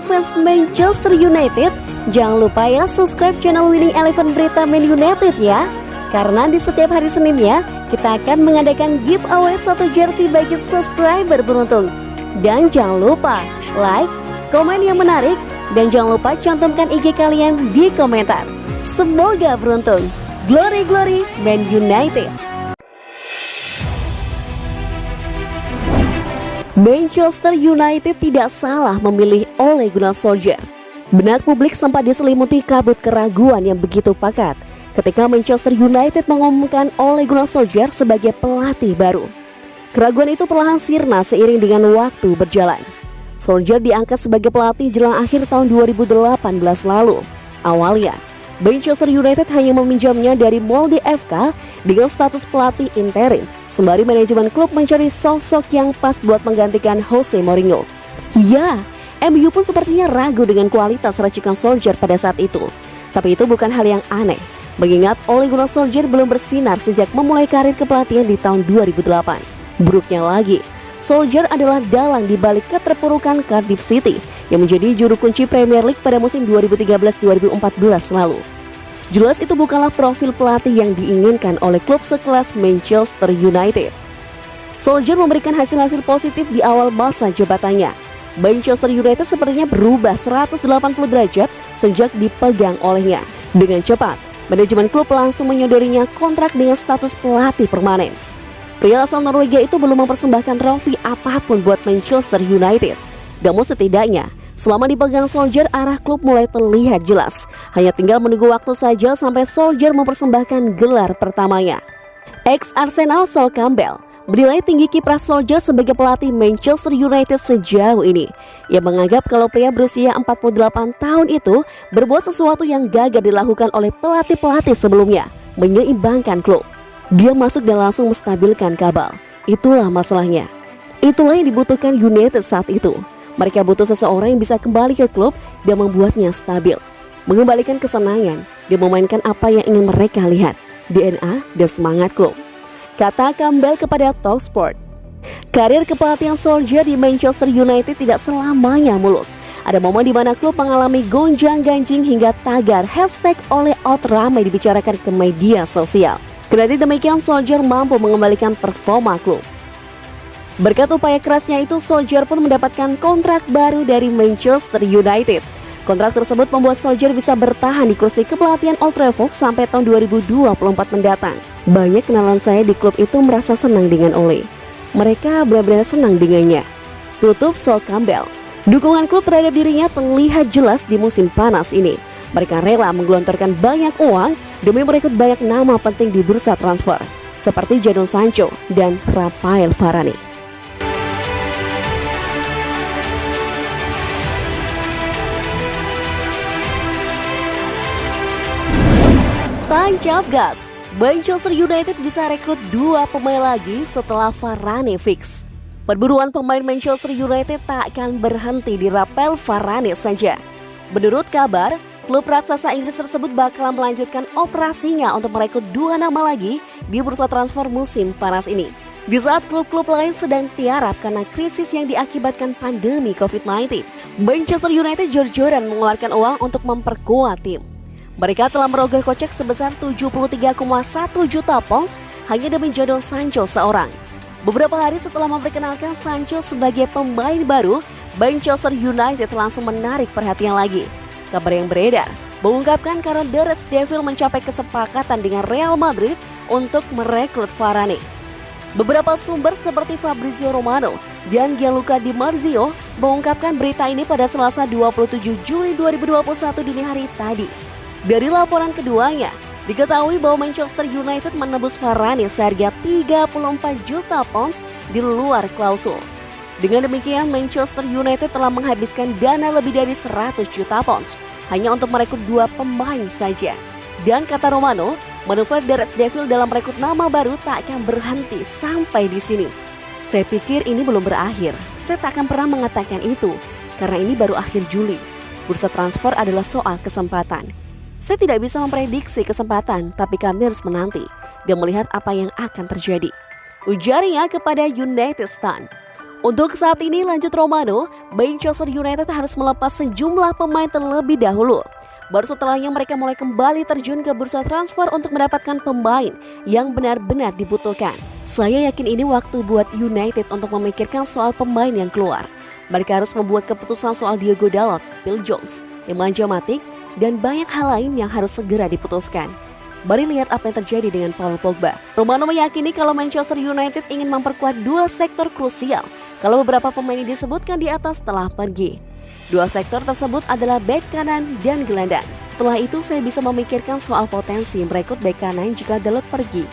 fans Manchester United, jangan lupa ya subscribe channel Winning Eleven Berita Man United ya. Karena di setiap hari Seninnya, kita akan mengadakan giveaway 1 jersey bagi subscriber beruntung. Dan jangan lupa like, komen yang menarik, dan jangan lupa cantumkan IG kalian di komentar. Semoga beruntung. Glory Glory Man United. Manchester United tidak salah memilih Ole Gunnar Solskjaer. Benak publik sempat diselimuti kabut keraguan yang begitu pekat ketika Manchester United mengumumkan Ole Gunnar Solskjaer sebagai pelatih baru. Keraguan itu perlahan sirna seiring dengan waktu berjalan. Solskjaer diangkat sebagai pelatih jelang akhir tahun 2018 lalu. Awalnya, Manchester United hanya meminjamnya dari Molde FK dengan status pelatih interim, sembari manajemen klub mencari sosok yang pas buat menggantikan Jose Mourinho. Ya, MU pun sepertinya ragu dengan kualitas racikan Solskjaer pada saat itu. Tapi itu bukan hal yang aneh, mengingat Ole Gunnar Solskjaer belum bersinar sejak memulai karir kepelatihan di tahun 2008. Buruknya lagi, Solskjaer adalah dalang di balik keterpurukan Cardiff City yang menjadi juru kunci Premier League pada musim 2013-2014 lalu. Jelas itu bukanlah profil pelatih yang diinginkan oleh klub sekelas Manchester United. Solskjaer memberikan hasil-hasil positif di awal masa jabatannya. Manchester United sepertinya berubah 180 derajat sejak dipegang olehnya. Dengan cepat, manajemen klub langsung menyodorinya kontrak dengan status pelatih permanen. Pria asal Norwegia itu belum mempersembahkan trofi apapun buat Manchester United. Namun setidaknya, selama dipegang Solskjaer, arah klub mulai terlihat jelas. Hanya tinggal menunggu waktu saja sampai Solskjaer mempersembahkan gelar pertamanya. Ex-Arsenal Sol Campbell menilai tinggi kiprah Solskjaer sebagai pelatih Manchester United sejauh ini. Ia menganggap kalau pria berusia 48 tahun itu berbuat sesuatu yang gagal dilakukan oleh pelatih-pelatih sebelumnya, menyeimbangkan klub. Dia masuk dan langsung menstabilkan kabel. Itulah masalahnya. Itulah yang dibutuhkan United saat itu. Mereka butuh seseorang yang bisa kembali ke klub dan membuatnya stabil, mengembalikan kesenangan dan memainkan apa yang ingin mereka lihat, DNA dan semangat klub, kata Campbell kepada Talksport. Karir kepelatihan Solskjaer di Manchester United tidak selamanya mulus. Ada momen di mana klub mengalami gonjang-ganjing hingga tagar #Ole Out ramai dibicarakan ke media sosial. Kendati demikian, Solskjaer mampu mengembalikan performa klub. Berkat upaya kerasnya itu, Solskjaer pun mendapatkan kontrak baru dari Manchester United. Kontrak tersebut membuat Solskjaer bisa bertahan di kursi kepelatihan Old Trafford sampai tahun 2024 mendatang. Banyak kenalan saya di klub itu merasa senang dengan Ole. Mereka benar-benar senang dengannya, tutup Sol Campbell. Dukungan klub terhadap dirinya terlihat jelas di musim panas ini. Mereka rela menggelontorkan banyak uang demi merekrut banyak nama penting di bursa transfer, seperti Jadon Sancho dan Rafael Varane. Tancap gas, Manchester United bisa rekrut 2 pemain lagi setelah Varane fix. Perburuan pemain Manchester United tak akan berhenti di Rafael Varane saja. Menurut kabar, klub raksasa Inggris tersebut bakal melanjutkan operasinya untuk merekrut 2 nama lagi di bursa transfer musim panas ini. Di saat klub-klub lain sedang tiarap karena krisis yang diakibatkan pandemi COVID-19, Manchester United jor-joran mengeluarkan uang untuk memperkuat tim. Mereka telah merogoh kocek sebesar 73,1 juta pounds hanya demi Jadon Sancho seorang. Beberapa hari setelah memperkenalkan Sancho sebagai pemain baru, Manchester United langsung menarik perhatian lagi. Kabar yang beredar mengungkapkan karena The Red Devils mencapai kesepakatan dengan Real Madrid untuk merekrut Varane. Beberapa sumber seperti Fabrizio Romano dan Gianluca Di Marzio mengungkapkan berita ini pada Selasa 27 Juli 2021 dini hari tadi. Dari laporan keduanya, diketahui bahwa Manchester United menebus Varane seharga 34 juta pounds di luar klausul. Dengan demikian, Manchester United telah menghabiskan dana lebih dari 100 juta pounds hanya untuk merekrut 2 pemain saja. Dan kata Romano, manuver The Red Devils dalam merekrut nama baru tak akan berhenti sampai di sini. Saya pikir ini belum berakhir. Saya tak akan pernah mengatakan itu karena ini baru akhir Juli. Bursa transfer adalah soal kesempatan. Saya tidak bisa memprediksi kesempatan, tapi kami harus menanti dan melihat apa yang akan terjadi, ujarnya kepada United Stand. Untuk saat ini lanjut Romano, Manchester United harus melepas sejumlah pemain terlebih dahulu. Baru setelahnya mereka mulai kembali terjun ke bursa transfer untuk mendapatkan pemain yang benar-benar dibutuhkan. Saya yakin ini waktu buat United untuk memikirkan soal pemain yang keluar. Mereka harus membuat keputusan soal Diogo Dalot, Phil Jones, Nemanja Matic, dan banyak hal lain yang harus segera diputuskan. Mari lihat apa yang terjadi dengan Paul Pogba. Romano meyakini kalau Manchester United ingin memperkuat dua sektor krusial kalau beberapa pemain yang disebutkan di atas telah pergi. Dua sektor tersebut adalah bek kanan dan gelandang. Setelah itu saya bisa memikirkan soal potensi merekrut bek kanan jika Dalot pergi,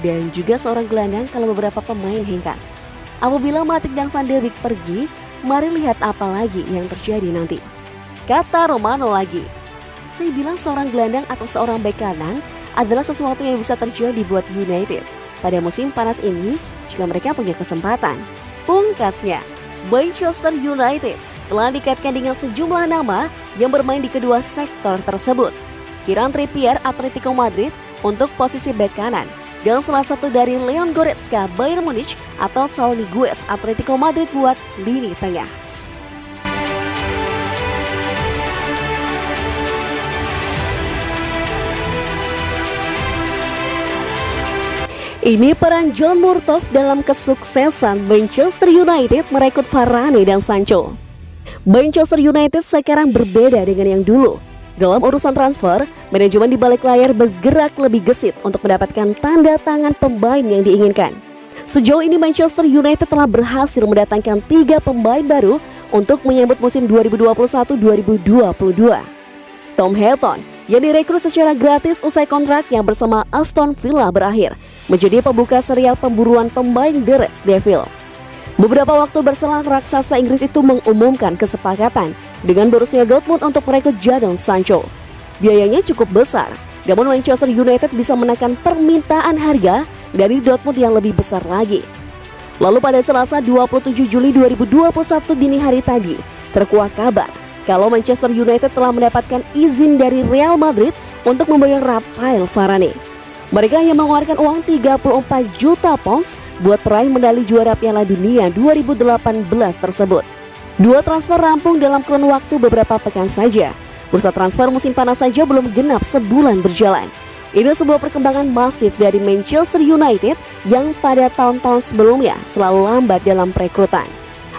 dan juga seorang gelandang kalau beberapa pemain hengkang. Apabila Matic dan Van de Beek pergi, mari lihat apa lagi yang terjadi nanti. Kata Romano lagi, saya bilang seorang gelandang atau seorang bek kanan adalah sesuatu yang bisa terjadi buat United pada musim panas ini jika mereka punya kesempatan. Pungkasnya, Manchester United telah dikaitkan dengan sejumlah nama yang bermain di kedua sektor tersebut. Kieran Trippier Atletico Madrid untuk posisi bek kanan, dan salah satu dari Leon Goretzka Bayern Munich atau Saul Niguez Atletico Madrid buat lini tengah. Ini peran John Murtough dalam kesuksesan Manchester United merekrut Varane dan Sancho. Manchester United sekarang berbeda dengan yang dulu. Dalam urusan transfer, manajemen di balik layar bergerak lebih gesit untuk mendapatkan tanda tangan pemain yang diinginkan. Sejauh ini Manchester United telah berhasil mendatangkan 3 pemain baru untuk menyambut musim 2021-2022. Tom Heaton yang direkrut secara gratis usai kontraknya bersama Aston Villa berakhir, menjadi pembuka serial pemburuan pemain The Red Devils. Beberapa waktu berselang, raksasa Inggris itu mengumumkan kesepakatan dengan Borussia Dortmund untuk merekrut Jadon Sancho. Biayanya cukup besar, namun Manchester United bisa menekan permintaan harga dari Dortmund yang lebih besar lagi. Lalu pada Selasa 27 Juli 2021 dini hari tadi, terkuak kabar kalau Manchester United telah mendapatkan izin dari Real Madrid untuk membayar Rafael Varane. Mereka hanya mengeluarkan uang 34 juta pounds buat peraih medali juara Piala Dunia 2018 tersebut. Dua transfer rampung dalam kurun waktu beberapa pekan saja. Bursa transfer musim panas saja belum genap sebulan berjalan. Ini sebuah perkembangan masif dari Manchester United yang pada tahun-tahun sebelumnya selalu lambat dalam perekrutan.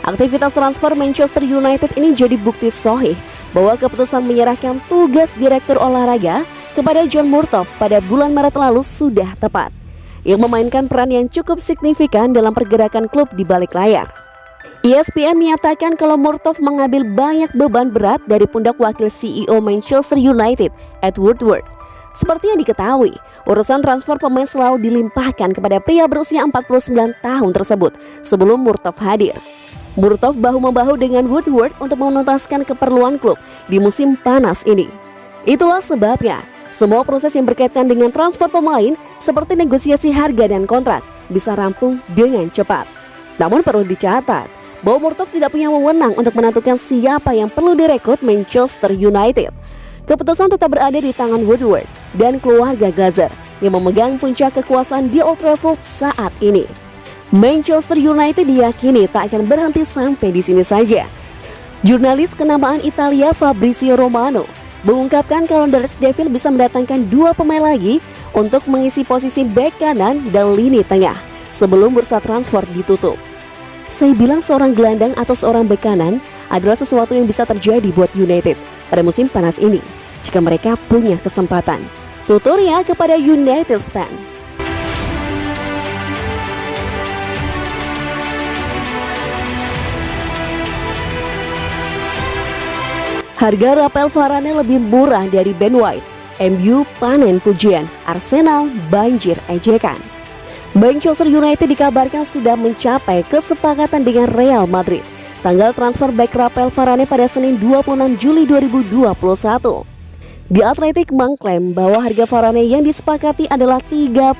Aktivitas transfer Manchester United ini jadi bukti sahih bahwa keputusan menyerahkan tugas direktur olahraga kepada John Murtough pada bulan Maret lalu sudah tepat, yang memainkan peran yang cukup signifikan dalam pergerakan klub di balik layar. ESPN menyatakan kalau Murtough mengambil banyak beban berat dari pundak wakil CEO Manchester United, Ed Woodward. Seperti yang diketahui, urusan transfer pemain selalu dilimpahkan kepada pria berusia 49 tahun tersebut sebelum Murtough hadir. Murtough bahu-membahu dengan Woodward untuk menuntaskan keperluan klub di musim panas ini. Itulah sebabnya, semua proses yang berkaitan dengan transfer pemain seperti negosiasi harga dan kontrak bisa rampung dengan cepat. Namun perlu dicatat bahwa Murtough tidak punya wewenang untuk menentukan siapa yang perlu direkrut Manchester United. Keputusan tetap berada di tangan Woodward dan keluarga Glazer yang memegang puncak kekuasaan di Old Trafford saat ini. Manchester United diyakini tak akan berhenti sampai di sini saja. Jurnalis kenamaan Italia Fabrizio Romano mengungkapkan kalau The Red Devils bisa mendatangkan 2 pemain lagi untuk mengisi posisi bek kanan dan lini tengah sebelum bursa transfer ditutup. Saya bilang seorang gelandang atau seorang bek kanan adalah sesuatu yang bisa terjadi buat United pada musim panas ini jika mereka punya kesempatan. Tuturnya kepada United Stand. Harga Rafael Varane lebih murah dari Ben White. MU panen pujian, Arsenal banjir ejekan. Manchester United dikabarkan sudah mencapai kesepakatan dengan Real Madrid. Tanggal transfer back Rafael Varane pada Senin 26 Juli 2021. The Athletic mengklaim bahwa harga Varane yang disepakati adalah 35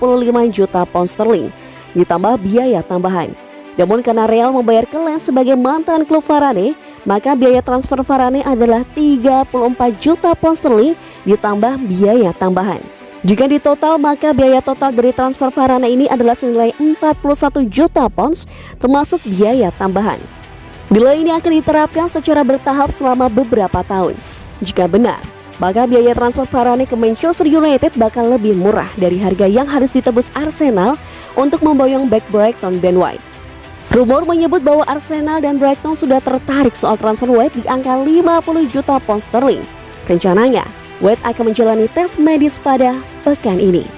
juta pound sterling ditambah biaya tambahan. Namun karena Real membayar ke Lens sebagai mantan klub Varane, maka biaya transfer Varane adalah 34 juta pound sterling ditambah biaya tambahan. Jika ditotal, maka biaya total dari transfer Varane ini adalah senilai 41 juta pounds termasuk biaya tambahan. Bila ini akan diterapkan secara bertahap selama beberapa tahun. Jika benar, maka biaya transfer Varane ke Manchester United bakal lebih murah dari harga yang harus ditebus Arsenal untuk memboyong back Brighton Ben White. Rumor menyebut bahwa Arsenal dan Brighton sudah tertarik soal transfer White di angka 50 juta pound sterling. Rencananya, White akan menjalani tes medis pada pekan ini.